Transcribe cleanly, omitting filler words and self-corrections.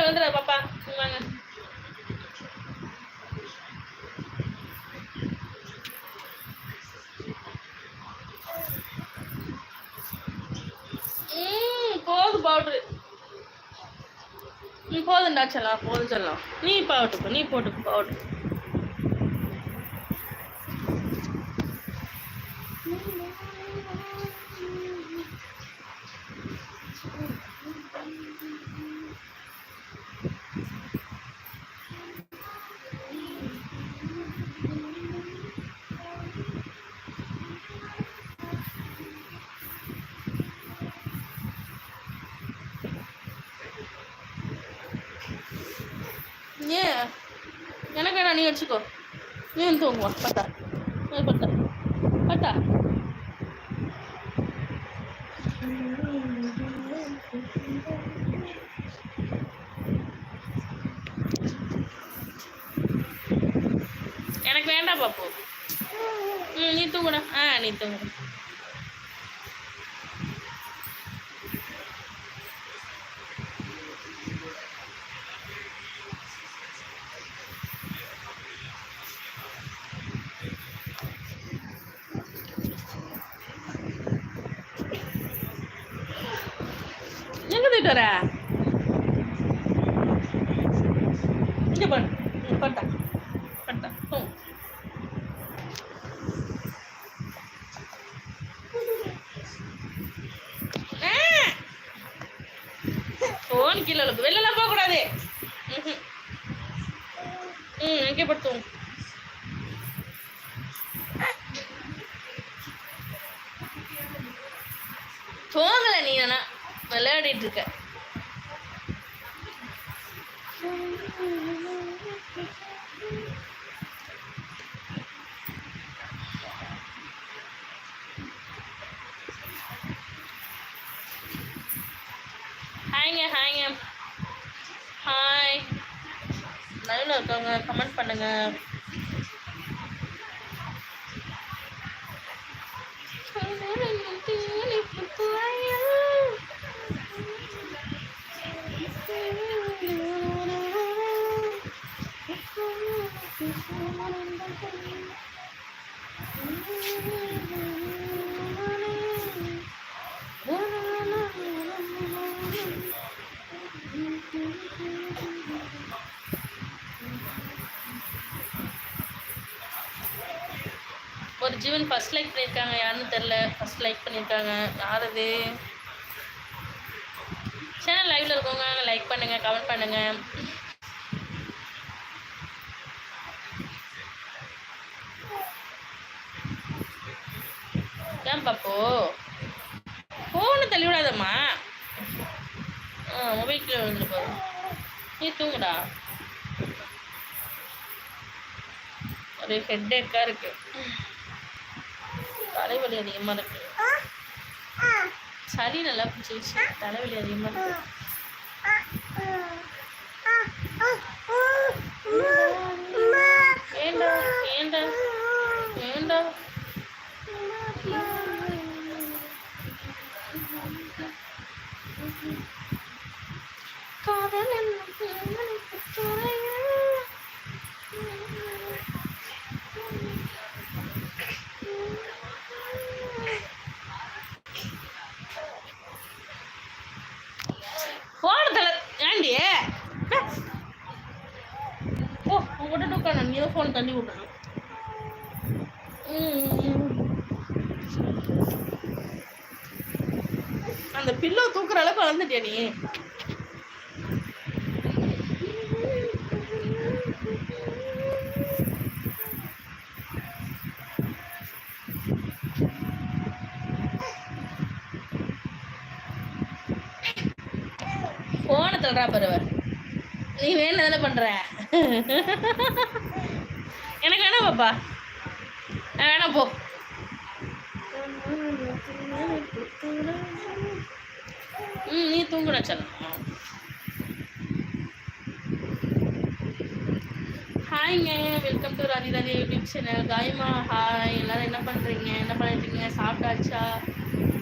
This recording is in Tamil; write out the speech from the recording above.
வந்துடுற பாப்பா வாங்க. போதும் பவுட்ரு. போதுண்டா சொல்லலாம், போதும் சொல்லலாம். நீ போட்டுக்கோ, நீ போட்டுக்கோ பவுட்ரு. ஏன் எனக்கு வேணா, நீ வச்சுக்கோ. நீ வந்து தூங்குவா. பத்தா பத்தா பத்தா. எனக்கு வேண்டாம் பாப்பு. நீ தூங்குடா. நீ தூங்குட. எங்க போயிட்டு வர? இங்க பண்ணு. பட்டா பட்டா தூங்கு. ஃபோன் கீழே வெளிலலாம் போகக்கூடாது. எங்கே படுத்துவோம். தூங்கல, நீ என்ன விளையாடிட்டு இருக்க? ஹாய்ங்க ஹாய்ங்க ஹாய். லைவ்ல இருக்கவங்க கமெண்ட் பண்ணுங்க. ஒரு ஜீவன் ஃபர்ஸ்ட் லைக் பண்ணியிருக்காங்க, யாருன்னு தெரில. ஃபர்ஸ்ட் லைக் பண்ணியிருக்காங்க, யார் அது? சேனல் லைவ்ல இருக்கவங்க லைக் பண்ணுங்க, கமெண்ட் பண்ணுங்க. ஏன் பாப்போ ஃபோனை தள்ளி விடாதம்மா. மொபைல் கீழே விழுந்துட்டு போதும். நீ தூங்குடா. ஒரு ஹெட்டேக்காக இருக்கு, தலைவலி அதிகமாக இருக்கு. சரி நல்லா பிடிச்சிருச்சு, தலைவலி அதிகமாக இருக்கு. ஏண்டா ஏண்டா ஏண்டா காதல் போன ஏண்டி உங்கள்கிட்ட உட்காந்து நீ தான் ஃபோன் தள்ளி விட்டணும். அந்த பில்லோ தூக்குற அளவுக்கு வளர்ந்துட்டியா நீ? போன தள்ளுறா பருவ. நீ வேணும் தானே பண்ற. எனக்கு வேணாம் பாப்பா, வேணாம் போ. நீ தூங்குடா செல்லம். ஹாய்ங்க, welcome to Rani Rani YouTube channel. காயமா ஹாய். எல்லாரும் என்ன பண்ணுறீங்க, என்ன பண்ணிட்டீங்க, சாப்பிட்டாச்சா?